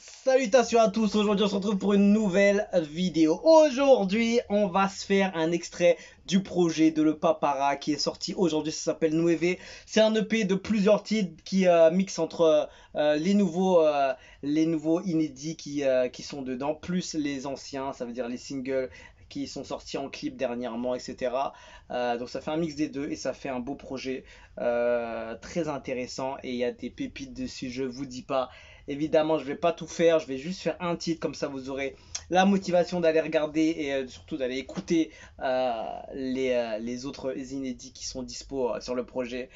Salutations à tous, aujourd'hui on se retrouve pour une nouvelle vidéo. Aujourd'hui on va se faire un extrait du projet de Le Papara qui est sorti aujourd'hui, ça s'appelle Nueve. C'est un EP de plusieurs titres qui mixe entre les nouveaux inédits qui sont dedans, plus les anciens, ça veut dire les singles qui sont sortis en clip dernièrement, etc. Donc ça fait un mix des deux et ça fait un beau projet très intéressant et il y a des pépites dessus, je vous dis pas. Évidemment, je vais pas tout faire, je vais juste faire un titre, comme ça vous aurez la motivation d'aller regarder et surtout d'aller écouter les autres inédits qui sont dispo sur le projet,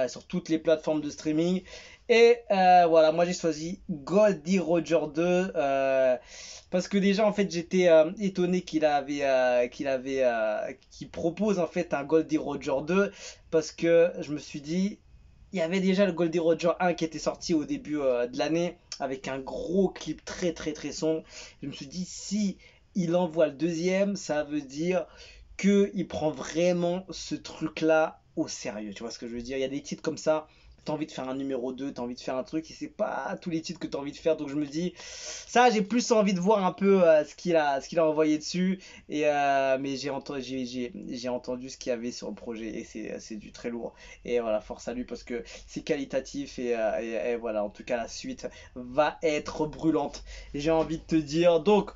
sur toutes les plateformes de streaming. Et voilà, moi j'ai choisi Goldie Roger 2 parce que déjà en fait j'étais étonné qu'il propose en fait un Goldie Roger 2 parce que je me suis dit il y avait déjà le Goldie Roger 1 qui était sorti au début de l'année avec un gros clip très sombre. Je me suis dit si il envoie le deuxième, ça veut dire que il prend vraiment ce truc là au sérieux. Tu vois ce que je veux dire? Il y a des titres comme ça, t'as envie de faire un numéro 2, t'as envie de faire un truc et c'est pas tous les titres que t'as envie de faire. Donc je me dis ça, j'ai plus envie de voir un peu ce qu'il a envoyé dessus. Et mais j'ai entendu ce qu'il y avait sur le projet et c'est du très lourd. Et voilà, force à lui parce que c'est qualitatif et voilà, en tout cas la suite va être brûlante. J'ai envie de te dire. Donc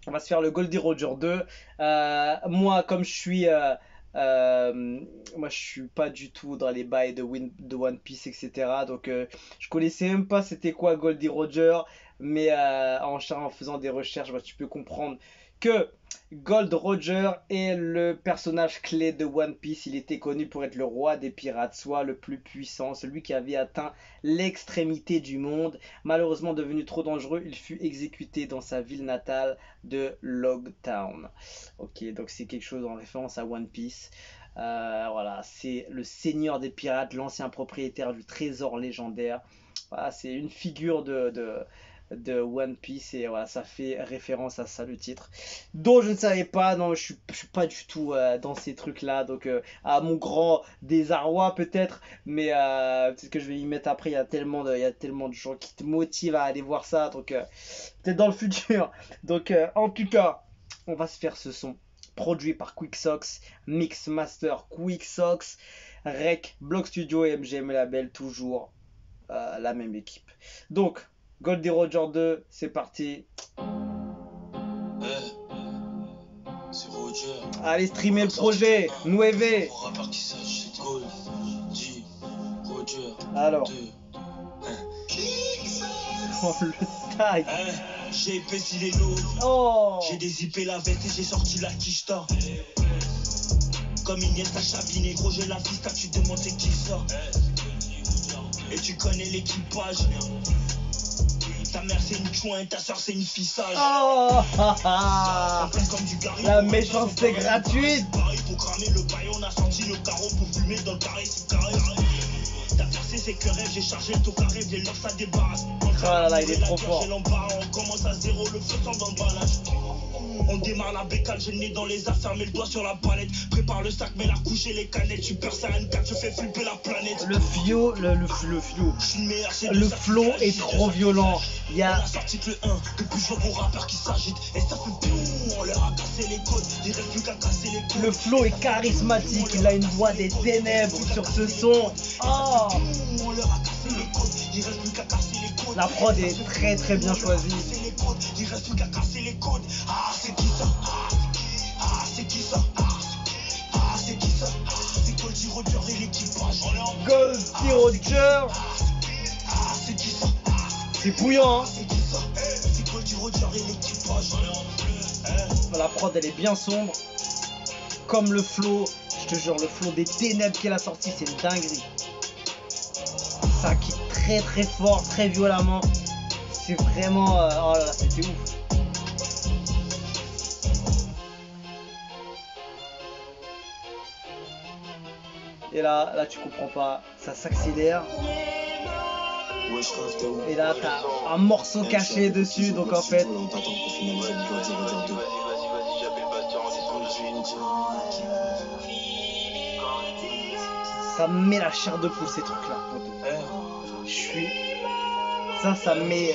on va se faire le Goldie Roger 2. Moi, comme moi, je suis pas du tout dans les bails de One Piece, etc. Donc, je connaissais même pas c'était quoi Goldie Roger. Mais en faisant des recherches, bah, tu peux comprendre que Gold Roger est le personnage clé de One Piece. Il était connu pour être le roi des pirates, soit le plus puissant, celui qui avait atteint l'extrémité du monde. Malheureusement devenu trop dangereux, il fut exécuté dans sa ville natale de Logtown. Ok, donc c'est quelque chose en référence à One Piece. Voilà, c'est le seigneur des pirates, l'ancien propriétaire du trésor légendaire. Voilà, c'est une figure de One Piece et voilà, ça fait référence à ça le titre. Donc je ne savais pas, non, je suis pas du tout dans ces trucs-là, donc à mon grand désarroi peut-être, mais peut-être que je vais y mettre après. Il y a tellement de gens qui te motivent à aller voir ça, donc peut-être dans le futur. Donc en tout cas, on va se faire ce son produit par Quicksox, Mix Master Quicksox, Rec, Block Studio et MGM Label, toujours la même équipe. Donc Goldie Roger 2, c'est parti. C'est Roger. Allez streamer le projet, Nueve. Pour rapport qui sache, c'est Goldie Roger. Alors. 2. Oh le tag. J'ai épaissi les lots. Oh. J'ai dézippé la veste et j'ai sorti la quicheta. Comme Iniesta Xavi, gros j'ai la fista, tu te demandes c'est qui sort. Et tu connais l'équipage. Ta mère c'est une chouin, ta soeur c'est une fissage. Oh. Comme du Gary, la méchanceté gratuite. Pour cramer le bail, on a sorti le carreau pour fumer dans le carré, c'est carré. T'as percé ses querelles, j'ai chargé le carré, j'ai l'heure ça débarrasse. Oh là là, il est trop fort. On commence à zéro, le feu sort dans le balage. On démarre la bécale, j'ai le nez dans les affaires, mets le doigt sur la palette. Prépare le sac, mets la couche et les canettes. Tu perds ça N4, je fais flipper la planète. Le flow est trop violent. Il y a... On a sorti que le 1, depuis je vois vos rappeurs qui s'agitent. Et ça fait boum, on leur a cassé les côtes. Il reste plus qu'à casser les côtes. Le flow est charismatique, il a une voix des ténèbres sur ce son. Oh. On leur a cassé les côtes. Il reste plus qu'à casser les côtes. La prod est très bien choisie. Il reste plus qu'à casser les côtes. Ah, c'est qui ça? Ah, c'est qui ça? Ah, c'est qui ça? C'est Goldie Roger et l'équipage. Goldie Roger. Ah, c'est qui ça? C'est bouillant, hein. C'est qui ça? C'est Goldie Roger et l'équipage. La prod elle est bien sombre. Comme le flow, je te jure, le flow des ténèbres qu'elle a sorti, c'est une dinguerie. Ça kick très fort, très violemment. C'est vraiment... oh là là, c'était ouf. Et là tu comprends pas, ça s'accélère. Et là t'as un morceau caché dessus, donc en fait... Ça me met la chair de poule ces trucs là. Ça me met...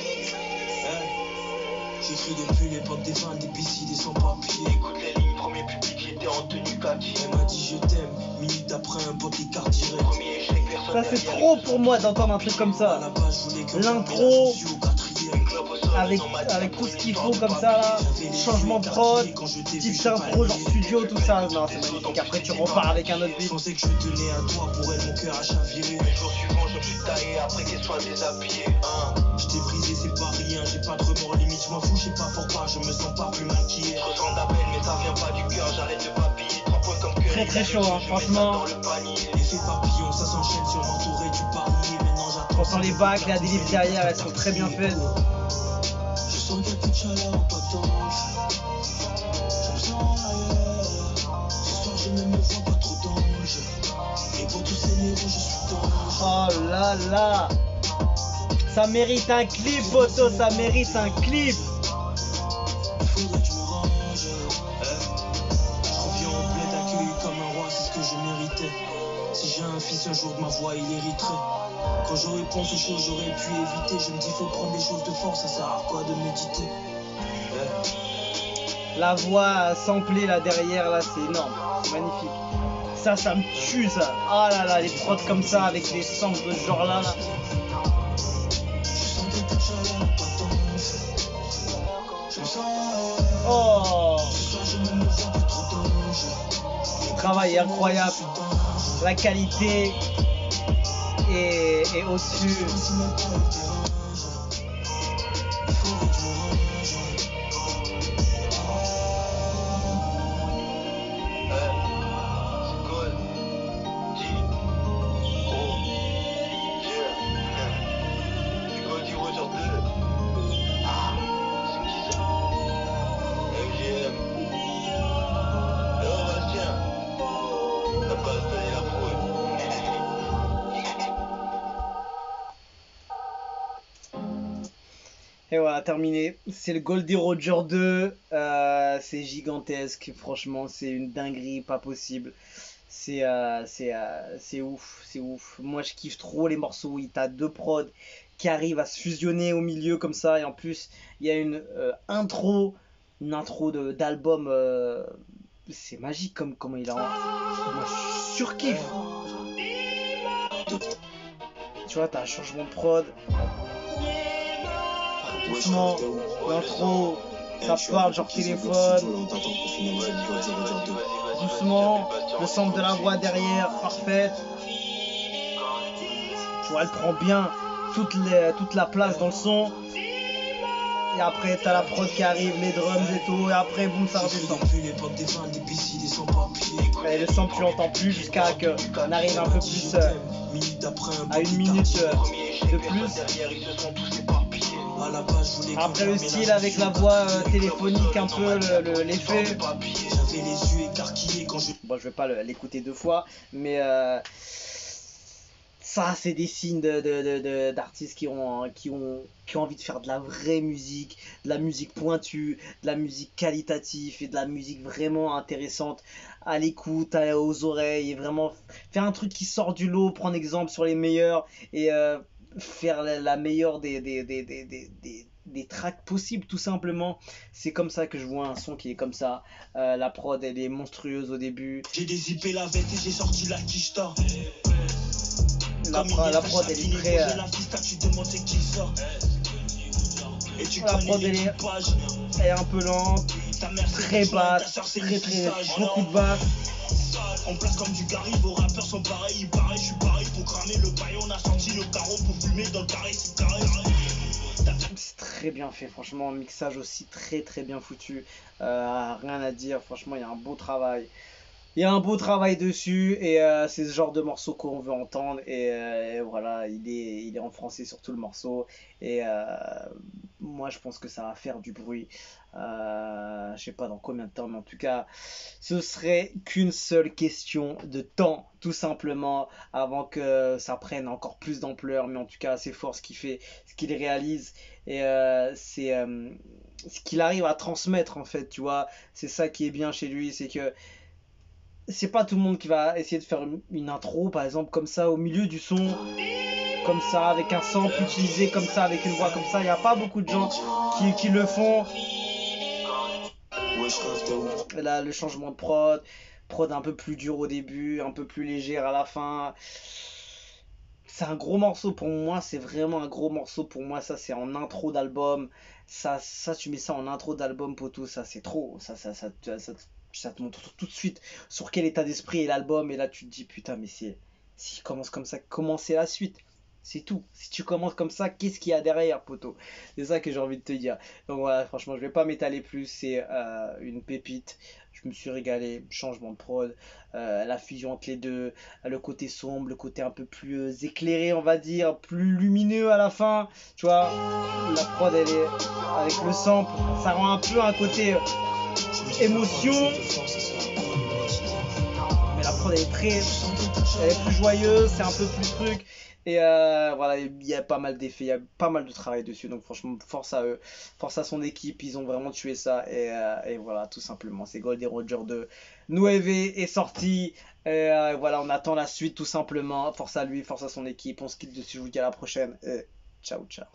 J'écris depuis l'époque des fans, des piscines et sans papier. Écoute les lignes, premier public, j'étais en tenue kaki. Elle m'a dit je t'aime, minute après un pote qui cardirait. Premier échec, personne. Ça c'est trop pour moi d'entendre un truc comme ça. L'intro avec tout ce qu'il faut comme ça là, changement de prod, petite intro genre studio, tout ça. Non, c'est magnifique. Après tu repars avec un autre beat. Je pensais que je tenais à toi, pour elle mon cœur a chaviré. Le jour suivant je me suis taillé après qu'elle soit déshabillée. Je t'ai brisé, c'est pas rien, j'ai pas de remords, limite je m'en fous, je sais pas pourquoi, je me sens pas plus maquillé. Je ressens d'appel mais ça vient pas du cœur, j'arrête de papiller. 3 points comme cœur. Très très chaud, hein, franchement. Effet papillon, ça s'enchaîne sur m'entourer du parier. Maintenant j'attends. On sent les bacs, la délivre derrière, elles sont très bien faites. Je sens qu'il y a plus de chaleur, pas de danse. Je me sens ailleurs. Ce soir je ne me vois pas trop d'ange. Et pour tous ces néros je suis d'ange. Oh là là, ça mérite un clip, poteau, ça mérite un clip. Il faudrait que je me range. Je reviens au bled accueilli comme un roi, c'est ce que je méritais. Si j'ai un fils un jour de ma voix, il hériterait. Quand j'aurais pensé aux choses, j'aurais pu éviter. Je me dis faut prendre les choses de force, ça sert à quoi de méditer. La voix samplée là derrière, là c'est énorme, c'est magnifique. Ça me tue ça. Ah là là, les prods comme ça avec des samples de ce genre là. Oh, le travail est incroyable. La qualité est au-dessus. Et voilà, terminé. C'est le Goldie Roger 2. C'est gigantesque. Franchement, c'est une dinguerie, pas possible. C'est ouf, c'est ouf. Moi, je kiffe trop les morceaux où t'as 2 prods qui arrivent à se fusionner au milieu comme ça. Et en plus, il y a une intro d'album. C'est magique comme comment il a. Moi, je surkiffe. Tu vois, t'as un changement de prod. Doucement, l'intro, ça parle genre téléphone. Doucement, le centre de la voix derrière, parfaite. Tu vois, elle prend bien toute la place dans le son. Et après, t'as la prod qui arrive, les drums et tout. Et après, boum, ça redescend. Et le son, tu l'entends plus jusqu'à qu'on arrive un peu plus à 1 minute de plus. Après le style avec la voix téléphonique, un peu l'effet. Bon, je vais pas l'écouter 2 fois, mais ça c'est des signes d'artistes qui ont envie de faire de la vraie musique, de la musique pointue, de la musique qualitative et de la musique vraiment intéressante à l'écoute, aux oreilles, et vraiment faire un truc qui sort du lot, prendre exemple sur les meilleurs et faire la meilleure des tracks possibles, tout simplement. C'est comme ça que je vois un son qui est comme ça. La prod elle est monstrueuse au début. J'ai dézippé la veste et j'ai sorti la quicheta. La prod elle est très la prod elle est un peu lente, très basse, très beaucoup de basse. On place comme du Gary, vos rappeurs sont pareils, il paraît, je suis pareil pour cramer le paillon, on a sorti le carreau pour fumer dans le carré, c'est carré. C'est très bien fait, franchement, mixage aussi très bien foutu, rien à dire, franchement il y a un beau travail. Il y a un beau travail dessus et c'est ce genre de morceau qu'on veut entendre et voilà, il est en français sur tout le morceau et moi je pense que ça va faire du bruit. Je sais pas dans combien de temps, mais en tout cas ce serait qu'une seule question de temps tout simplement avant que ça prenne encore plus d'ampleur, mais en tout cas c'est fort ce qu'il réalise et c'est ce qu'il arrive à transmettre en fait, tu vois, c'est ça qui est bien chez lui, c'est que c'est pas tout le monde qui va essayer de faire une intro par exemple comme ça au milieu du son. comme ça, avec un sample utilisé comme ça, avec une voix comme ça. Il n'y a pas beaucoup de gens qui le font. Et là, le changement de prod un peu plus dur au début, un peu plus légère à la fin. C'est un gros morceau pour moi, c'est vraiment un gros morceau pour moi. Ça, c'est en intro d'album. Ça, tu mets ça en intro d'album, poteau, ça, c'est trop. Ça te montre tout de suite sur quel état d'esprit est l'album. Et là, tu te dis, putain, mais s'il commence comme ça, comment c'est la suite? C'est tout. Si tu commences comme ça, qu'est-ce qu'il y a derrière, poteau? C'est ça que j'ai envie de te dire. Donc voilà, franchement, je vais pas m'étaler plus. C'est une pépite. Je me suis régalé. Changement de prod, la fusion entre les deux, le côté sombre, le côté un peu plus éclairé, on va dire, plus lumineux à la fin. Tu vois, la prod, elle est avec le sample, ça rend un peu un côté émotion. Mais la prod, elle est plus joyeuse, c'est un peu plus truc. Et voilà, il y a pas mal d'effets, il y a pas mal de travail dessus. Donc franchement, force à eux, force à son équipe, ils ont vraiment tué ça. Et voilà, tout simplement, c'est Goldie Roger 2. Nueve est sorti. Et voilà, on attend la suite tout simplement. Force à lui, force à son équipe. On se quitte dessus, je vous dis à la prochaine. Et ciao, ciao.